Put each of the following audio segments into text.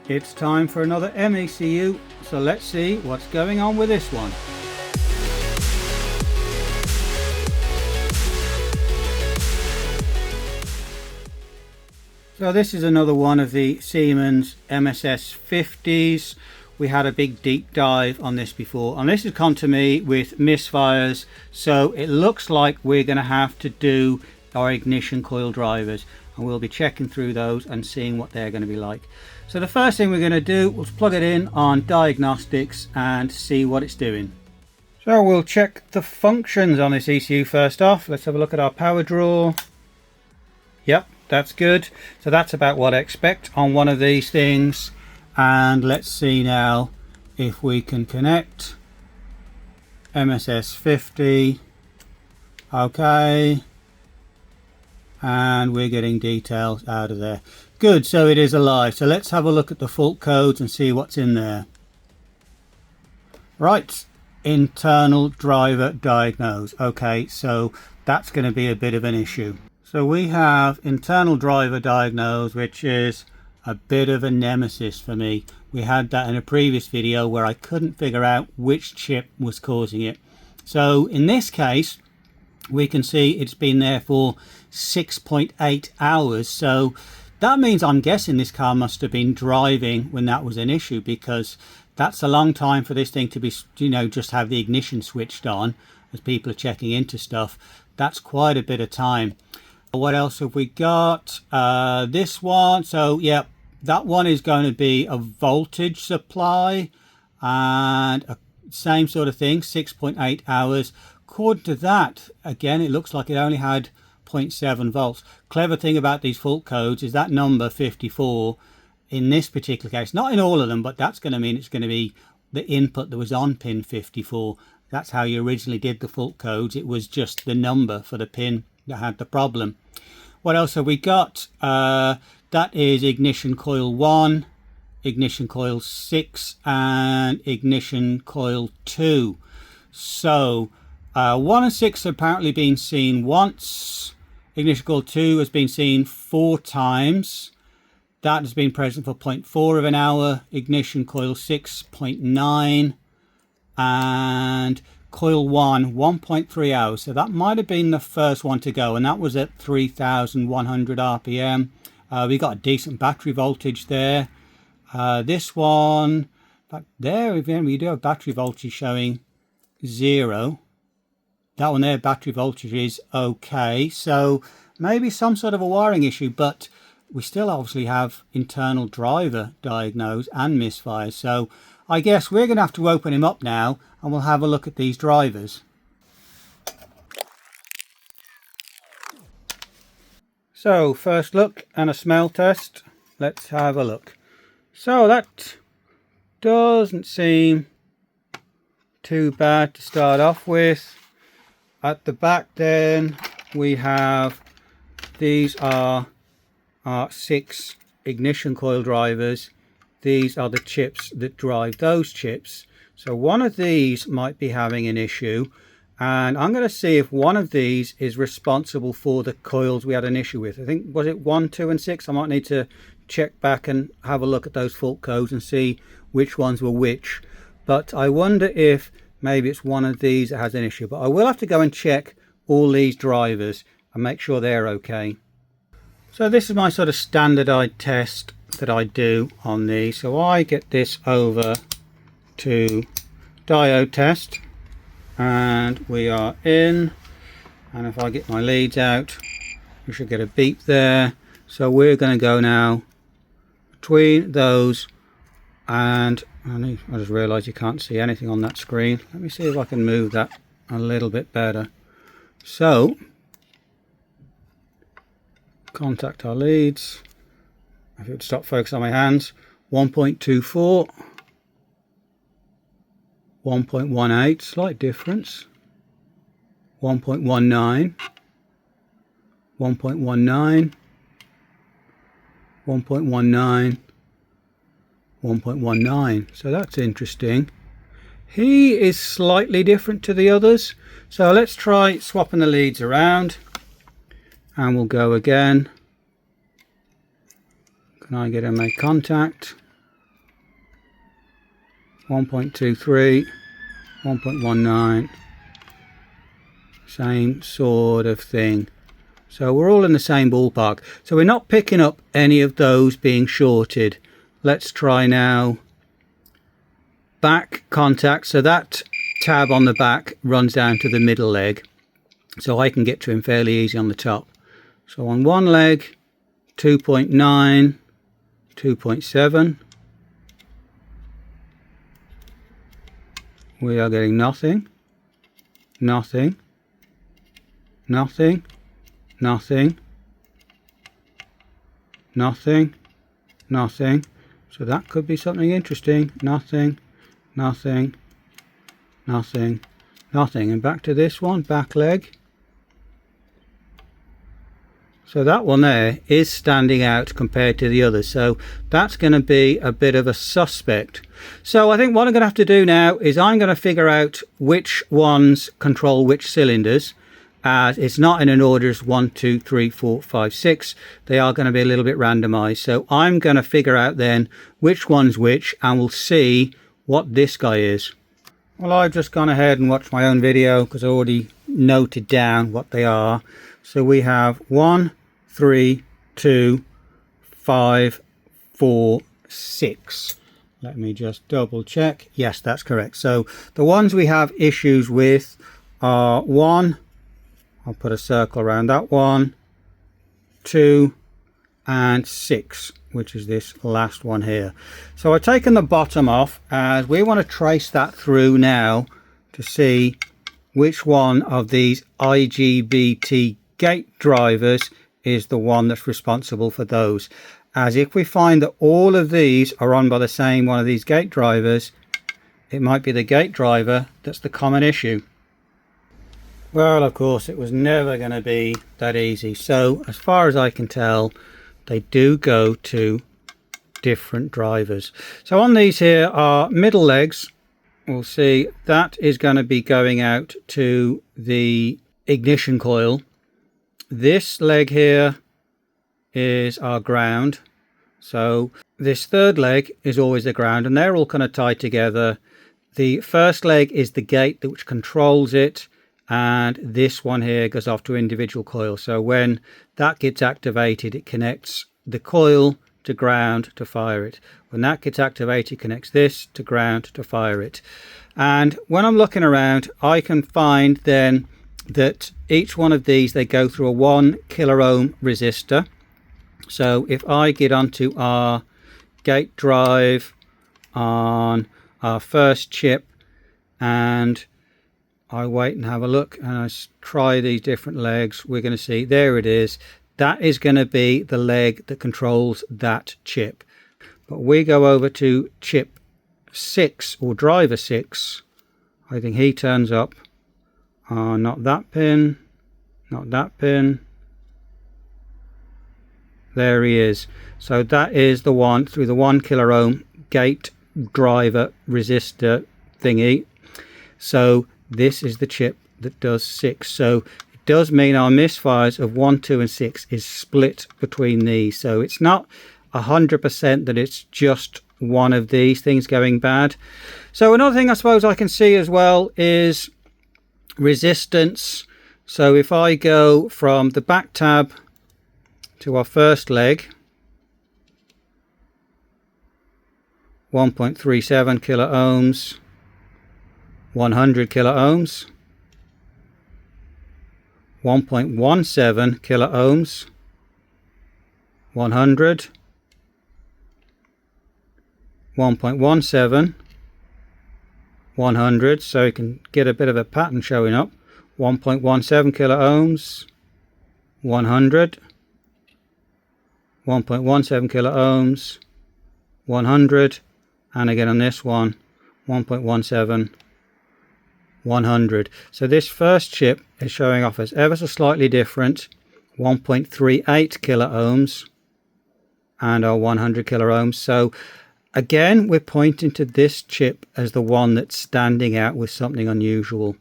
It's time for another MECU, so let's see what's going on with this one. So this is another one of the Siemens MSS 50s. We had a big deep dive on this before, and this has come to me with misfires, so it looks like we're going to have to do our ignition coil drivers, and we'll be checking through those and seeing what they're going to be like. So the first thing we're going to do is plug it in on Diagnostics and see what it's doing. So we'll check the functions on this ECU first off. Let's have a look at our power draw. Yep, that's good. So that's about what I expect on one of these things. And let's see now if we can connect MSS 50. Okay, and we're getting details out of there. Good, so it is alive. So let's have a look at the fault codes and see what's in there. Right, internal driver diagnose. Okay, so that's going to be a bit of an issue. So we have internal driver diagnose, which is a bit of a nemesis for me. We had that in a previous video where I couldn't figure out which chip was causing it. So in this case, we can see it's been there for 6.8 hours. So that means, I'm guessing, this car must have been driving when that was an issue, because that's a long time for this thing to be, you know, just have the ignition switched on as people are checking into stuff. That's quite a bit of time. What else have we got? This one. So yeah, that one is going to be a voltage supply, and same sort of thing, 6.8 hours. According to that, again, it looks like it only had 0.7 volts. Clever thing about these fault codes is that number 54 in this particular case, not in all of them, but that's going to mean it's going to be the input that was on pin 54. That's how you originally did the fault codes. It was just the number for the pin that had the problem. What else have we got? That is ignition coil 1, ignition coil 6, and ignition coil 2. So 1 and 6 have apparently been seen once. Ignition coil 2 has been seen 4 times. That has been present for 0.4 of an hour. Ignition coil 6, 0.9. And coil 1, 1.3 hours. So that might have been the first one to go, and that was at 3,100 RPM. We got a decent battery voltage there. This one, back there, again, we do have battery voltage showing 0. That one there, battery voltage is okay. So maybe some sort of a wiring issue, but we still obviously have internal driver diagnosed and misfires. So I guess we're going to have to open him up now, and we'll have a look at these drivers. So first look and a smell test. Let's have a look. So that doesn't seem too bad to start off with. At the back then we have, these are our 6 ignition coil drivers. These are the chips that drive those chips. So one of these might be having an issue, and I'm going to see if one of these is responsible for the coils we had an issue with. I think, was it 1, 2 and 6? I might need to check back and have a look at those fault codes and see which ones were which. But I wonder if maybe it's one of these that has an issue. But I will have to go and check all these drivers and make sure they're okay. So this is my sort of standardized test that I do on these. So I get this over to diode test, and we are in, and if I get my leads out, we should get a beep there. So we're going to go now between those, and I just realized you can't see anything on that screen. Let me see if I can move that a little bit better. So contact our leads. If it would stop focus on my hands, 1.24, 1.18, slight difference, 1.19, 1.19, 1.19, 1.19. So that's interesting. He is slightly different to the others. So let's try swapping the leads around, and we'll go again. Can I get him a contact? 1.23, 1.19, same sort of thing. So we're all in the same ballpark. So we're not picking up any of those being shorted. Let's try now back contact. So that tab on the back runs down to the middle leg, so I can get to him fairly easy on the top. So on one leg, 2.9, 2.7. We are getting nothing, nothing, nothing, nothing, nothing, nothing. So that could be something interesting. Nothing, nothing, nothing, nothing. And back to this one, back leg. So that one there is standing out compared to the others. So that's going to be a bit of a suspect. So I think what I'm going to have to do now is I'm going to figure out which ones control which cylinders. As it's not in an order as 1, 2, 3, 4, 5, 6. They are going to be a little bit randomized. So I'm going to figure out then which one's which, and we'll see what this guy is. Well, I've just gone ahead and watched my own video because I already noted down what they are. So we have 1, 3, 2, 5, 4, 6. Let me just double check. Yes, that's correct. So the ones we have issues with are 1, I'll put a circle around that one, 2, and 6, which is this last one here. So I've taken the bottom off as we want to trace that through now to see which one of these IGBT gate drivers is the one that's responsible for those. As if we find that all of these are on by the same one of these gate drivers, it might be the gate driver that's the common issue. Well, of course, it was never going to be that easy. So as far as I can tell, they do go to different drivers. So on these here are middle legs. We'll see that is going to be going out to the ignition coil. This leg here is our ground. So this third leg is always the ground, and they're all kind of tied together. The first leg is the gate which controls it, and this one here goes off to individual coils. So when that gets activated, it connects the coil to ground to fire it. When that gets activated, it connects this to ground to fire it. And when I'm looking around, I can find then that each one of these, they go through a 1 kilo ohm resistor. So if I get onto our gate drive on our first chip, and I wait and have a look, and I try these different legs, we're going to see there it is. That is going to be the leg that controls that chip. But we go over to chip 6 or driver 6. I think he turns up. Not that pin, not that pin. There he is. So that is the one through the 1 kilo ohm gate driver resistor thingy. So this is the chip that does 6. So it does mean our misfires of 1, 2, and 6 is split between these. So it's not 100% that it's just one of these things going bad. So another thing I suppose I can see as well is resistance. So if I go from the back tab to our first leg, 1.37 kilo ohms, 100 kilo ohms, 1.17 kilo ohms, 100, 1.17, 100, so you can get a bit of a pattern showing up. 1.17 kilo ohms, 100, 1.17 kilo ohms, 100, and again on this one, 1.17, 100. So this first chip is showing off as ever so slightly different, 1.38 kilo ohms and our 100 kilo ohms. So again, we're pointing to this chip as the one that's standing out with something unusual.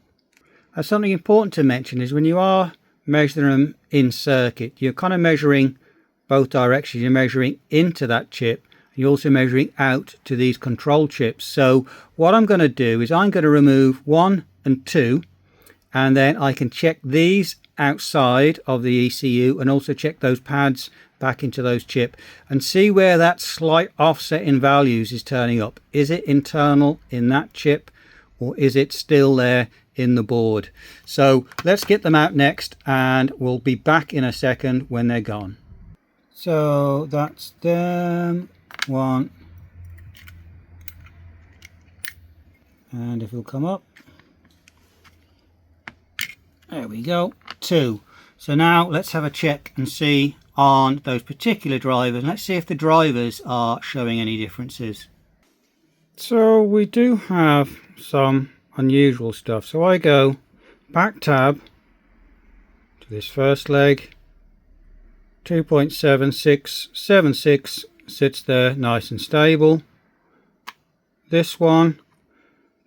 Something important to mention is when you are measuring them in circuit, you're kind of measuring both directions. You're measuring into that chip, You're also measuring out to these control chips. So what I'm going to do is I'm going to remove 1 and 2, and then I can check these outside of the ECU and also check those pads back into those chip and see where that slight offset in values is turning up. Is it internal in that chip, or is it still there in the board? So let's get them out next, and we'll be back in a second when they're gone. So that's them. 1, and if it'll come up, there we go, 2. So now let's have a check and see on those particular drivers. Let's see if the drivers are showing any differences. So we do have some unusual stuff. So I go back tab to this first leg, 2.7676 sits there nice and stable. This one,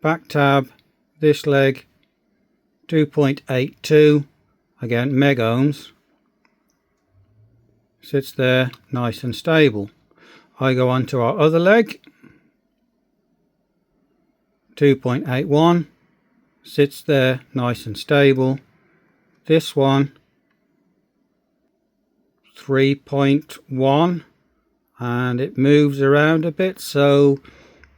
back tab, this leg, 2.82, again meg ohms, sits there nice and stable. I go on to our other leg, 2.81, sits there nice and stable. This one, 3.1, and it moves around a bit, so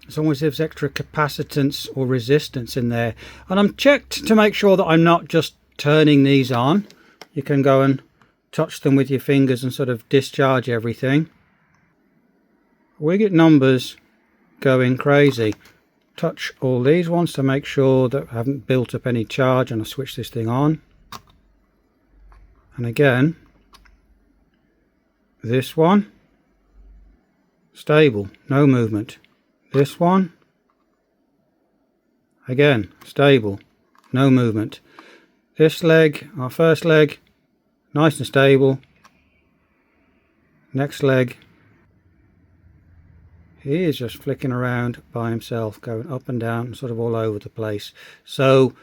it's almost as if there's extra capacitance or resistance in there. And I'm checked to make sure that I'm not just turning these on. You can go and touch them with your fingers and sort of discharge everything. We get numbers going crazy. Touch all these ones to make sure that I haven't built up any charge, and I switch this thing on. And again, this one, stable, no movement. This one, again, stable, no movement. This leg, our first leg, nice and stable. Next leg, he is just flicking around by himself, going up and down, sort of all over the place. So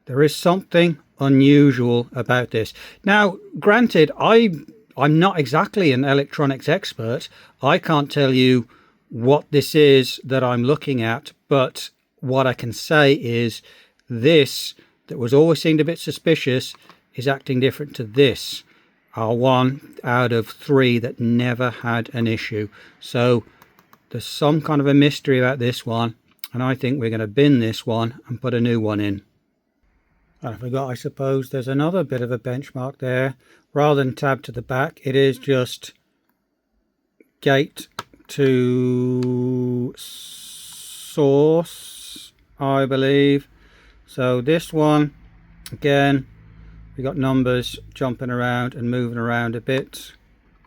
there is something unusual about this. Now, granted, I'm not exactly an electronics expert. I can't tell you what this is that I'm looking at, but what I can say is this that was always seemed a bit suspicious is acting different to this. Our 1 out of 3 that never had an issue. So there's some kind of a mystery about this one, and I think we're going to bin this one and put a new one in. I forgot, I suppose there's another bit of a benchmark there. Rather than tab to the back, it is just gate to source, I believe. So this one, again, we got numbers jumping around and moving around a bit.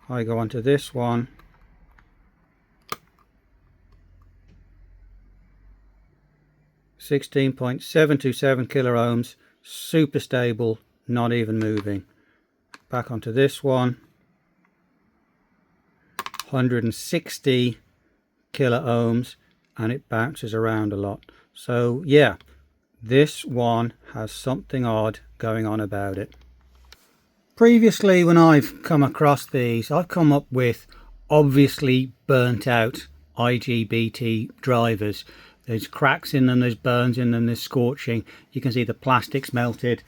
I go onto this one. .727 kilo ohms, super stable, not even moving. Back onto this one, 160 kilo ohms, and it bounces around a lot. So yeah, this one has something odd going on about it. Previously, when I've come across these, I've come up with obviously burnt out IGBT drivers. There's cracks in them, there's burns in them, there's scorching. You can see the plastic's melted,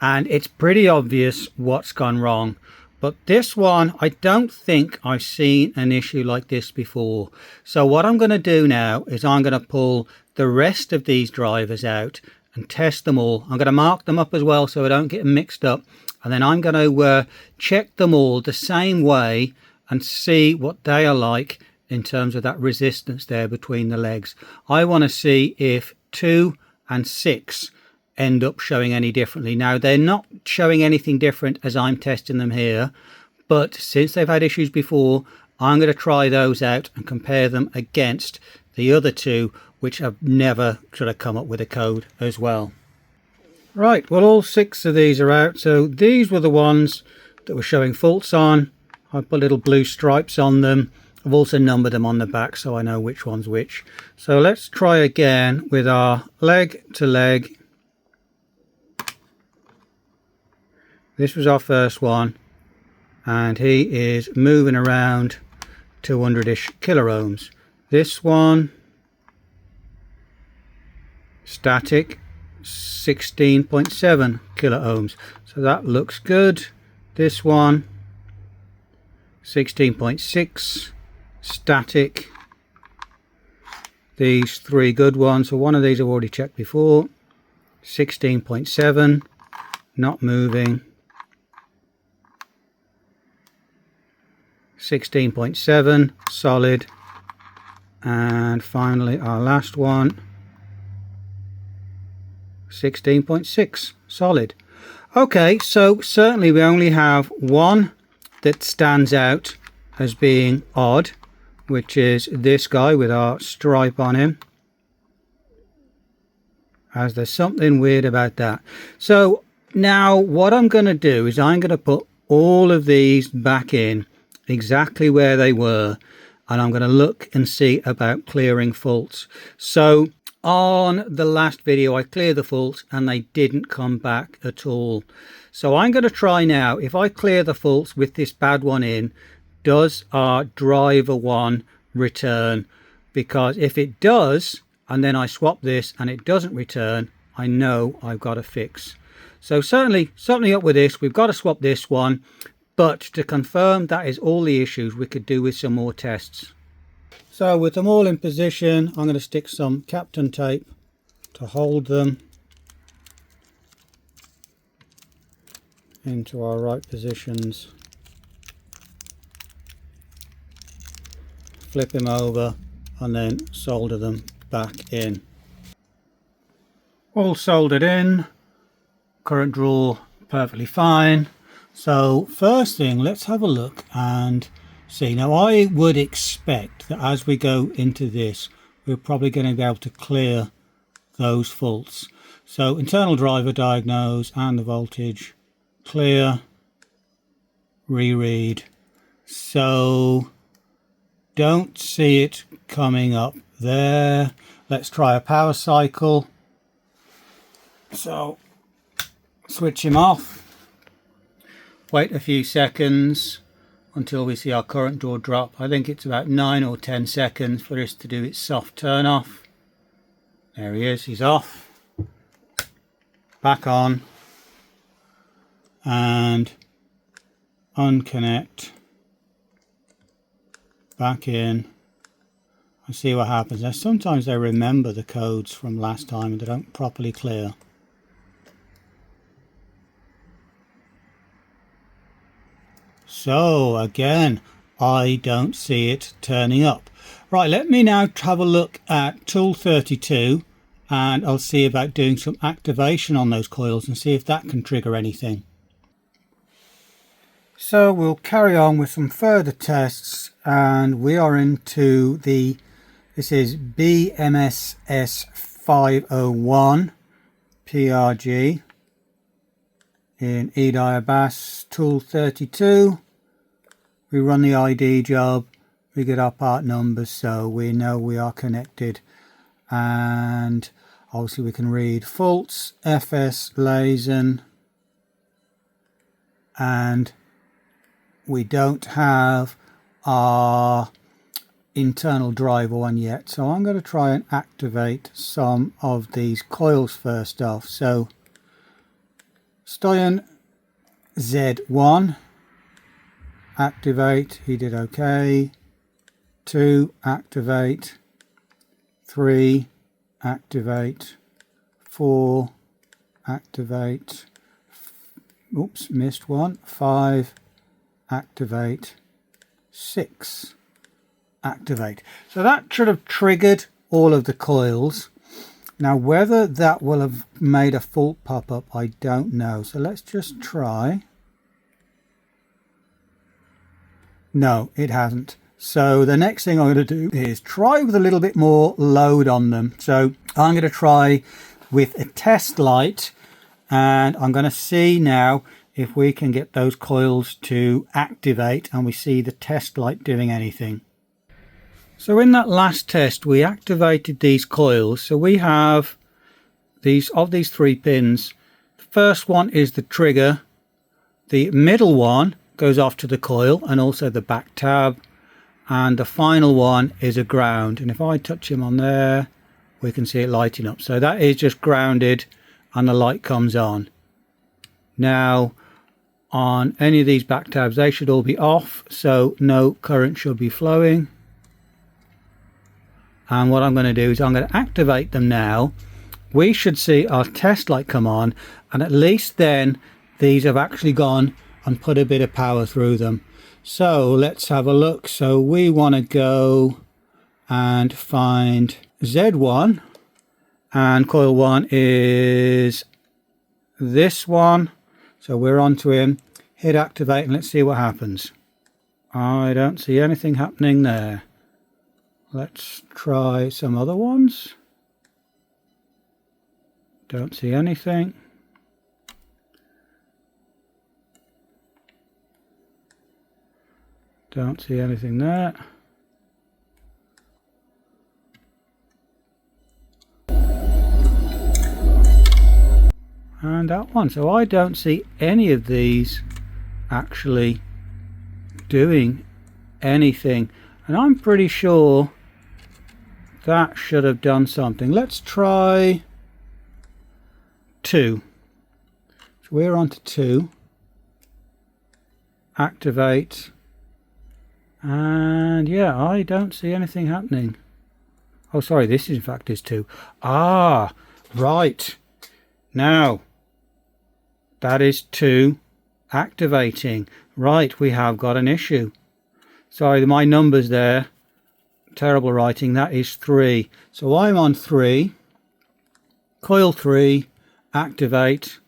and it's pretty obvious what's gone wrong. But this one, I don't think I've seen an issue like this before. So what I'm going to do now is I'm going to pull the rest of these drivers out and test them all. I'm going to mark them up as well so I don't get them mixed up. And then I'm going to check them all the same way and see what they are like in terms of that resistance there between the legs. I want to see if 2 and 6 end up showing any differently. Now, they're not showing anything different as I'm testing them here, but since they've had issues before, I'm going to try those out and compare them against the other 2, which have never sort of come up with a code as well. Right, well, all 6 of these are out. So these were the ones that were showing faults on. I put little blue stripes on them. I've also numbered them on the back so I know which one's which. So let's try again with our leg to leg. This was our first one, and he is moving around 200-ish kiloohms. This one, static, 16.7 kiloohms. So that looks good. This one, 16.6, static. These three good ones, so one of these I've already checked before. 16.7, not moving. 16.7, solid. And finally our last one, 16.6, solid. Okay, so certainly we only have one that stands out as being odd, which is this guy with our stripe on him, as there's something weird about that. So now what I'm going to do is I'm going to put all of these back in exactly where they were, and I'm going to look and see about clearing faults. So on the last video I cleared the faults and they didn't come back at all. So I'm going to try now, if I clear the faults with this bad one in, does our driver one return? Because if it does, and then I swap this and it doesn't return, I know I've got a fix. So certainly up with this. We've got to swap this one, but to confirm that is all the issues, we could do with some more tests. So with them all in position, I'm going to stick some Captain tape to hold them into our right positions. Flip him over and then solder them back in. All soldered in, current draw perfectly fine. So first thing, let's have a look and see. Now I would expect that as we go into this, we're probably going to be able to clear those faults. So internal driver diagnose and the voltage, clear, reread. So don't see it coming up there. Let's try a power cycle. So switch him off. Wait a few seconds until we see our current draw drop. I think it's about 9 or 10 seconds for this to do its soft turn off. There he is, he's off. Back on. And unconnect. Back in. And see what happens. Now, sometimes they remember the codes from last time and they don't properly clear. So again, I don't see it turning up. Right, let me now have a look at tool 32 and I'll see about doing some activation on those coils and see if that can trigger anything. So we'll carry on with some further tests, and we are into this is BMSS 501 PRG in eDiabas tool 32. We run the ID job, we get our part numbers, so we know we are connected, and obviously we can read faults, FS, Lazen, and we don't have our internal driver one yet. So I'm going to try and activate some of these coils first off. So Stoyan Z1, activate, he did okay. 2, activate. 3, activate. 4, activate. Oops, missed one. 5, activate. 6, activate. So that should have triggered all of the coils. Now whether that will have made a fault pop up, I don't know. So let's just try. No, it hasn't. So the next thing I'm going to do is try with a little bit more load on them. So I'm going to try with a test light, and I'm going to see now if we can get those coils to activate and we see the test light doing anything. So in that last test we activated these coils. So we have these 3 pins. The first one is the trigger, the middle one goes off to the coil and also the back tab, and the final one is a ground, and if I touch him on there we can see it lighting up. So that is just grounded and the light comes on. Now on any of these back tabs they should all be off, so no current should be flowing. And what I'm going to do is I'm going to activate them now. We should see our test light come on, and at least then these have actually gone and put a bit of power through them. So let's have a look. So we want to go and find Z1, and coil 1 is this one. So we're onto him, hit activate, and let's see what happens. I don't see anything happening there. Let's try some other ones. Don't see anything. Don't see anything there. And that one. So I don't see any of these actually doing anything. And I'm pretty sure that should have done something. Let's try 2. So we're on to 2. Activate. And yeah, I don't see anything happening. Oh, sorry, this in fact is 2. Ah, right. Now, that is 2 activating. Right, we have got an issue. Sorry, my numbers there. Terrible writing. That is 3. So I'm on 3. Coil 3, activate.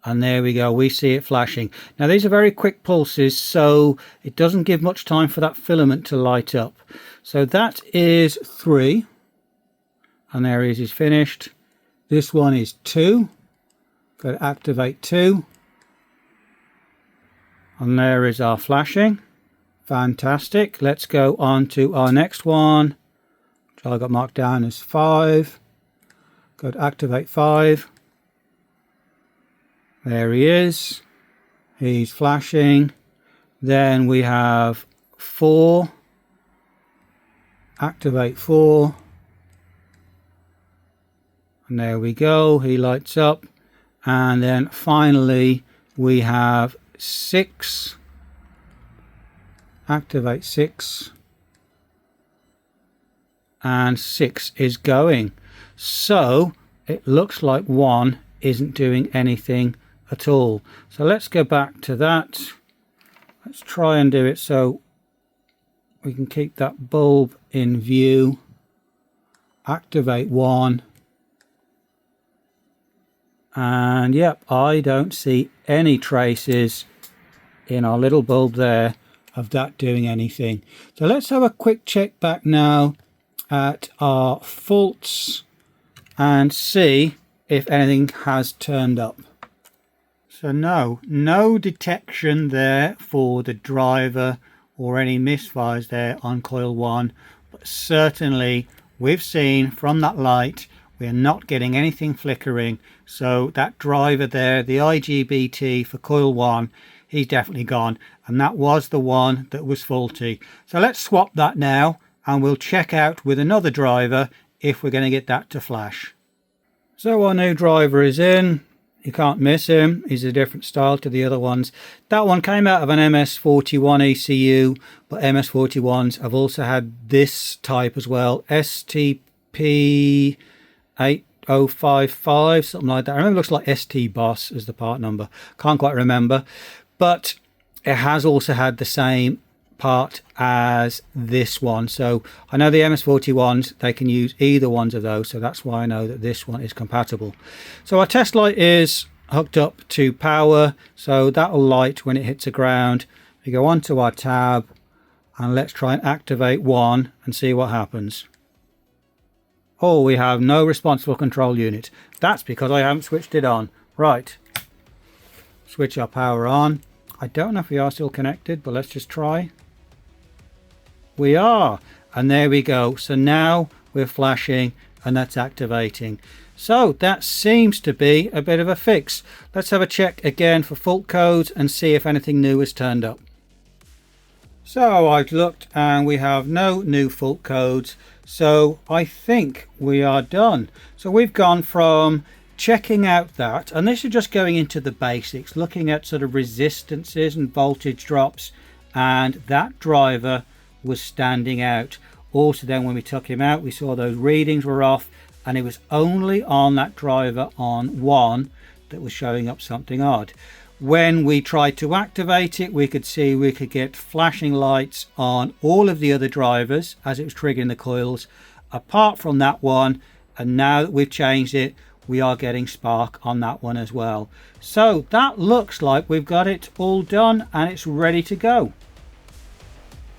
And there we go, we see it flashing. Now these are very quick pulses, so it doesn't give much time for that filament to light up. So that is 3. And there he is finished. This one is 2. Go to activate 2. And there is our flashing. Fantastic. Let's go on to our next one, which I got marked down as 5. Go to activate 5. There he is. He's flashing. Then we have 4. Activate 4. And there we go. He lights up. And then finally we have 6. Activate 6. And 6 is going. So it looks like 1 isn't doing anything at all. So let's go back to that. Let's try and do it so we can keep that bulb in view. Activate 1. And yep, I don't see any traces in our little bulb there of that doing anything. So let's have a quick check back now at our faults and see if anything has turned up. So no detection there for the driver or any misfires there on coil 1, but certainly we've seen from that light we're not getting anything flickering. So that driver there, the IGBT for coil 1, he's definitely gone, and that was the one that was faulty. So let's swap that now and we'll check out with another driver if we're going to get that to flash. So our new driver is in. You can't miss him. He's a different style to the other ones. That one came out of an MS41 ECU, but MS41s have also had this type as well, STP8055, something like that. I remember it looks like ST Boss as the part number. Can't quite remember. But it has also had the same part as this one. So I know the MS41s, they can use either ones of those, so that's why I know that this one is compatible. So our test light is hooked up to power, so that'll light when it hits the ground. We go onto our tab and let's try and activate 1 and see what happens. Oh, we have no responsible control unit. That's because I haven't switched it on. Right, switch our power on. I don't know if we are still connected, but let's just try. We are, and there we go. So now we're flashing and that's activating. So that seems to be a bit of a fix. Let's have a check again for fault codes and see if anything new has turned up. So I've looked and we have no new fault codes, so I think we are done. So we've gone from checking out that, and this is just going into the basics, looking at sort of resistances and voltage drops, and that driver was standing out. Also then when we took him out, we saw those readings were off, and it was only on that driver on 1 that was showing up something odd. When we tried to activate it, we could see we could get flashing lights on all of the other drivers as it was triggering the coils, apart from that one. And now that we've changed it, we are getting spark on that one as well. So that looks like we've got it all done and it's ready to go.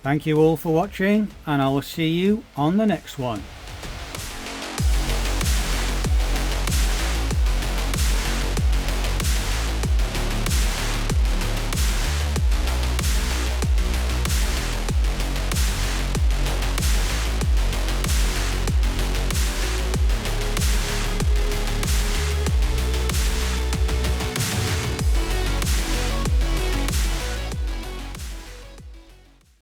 Thank you all for watching, and I will see you on the next one.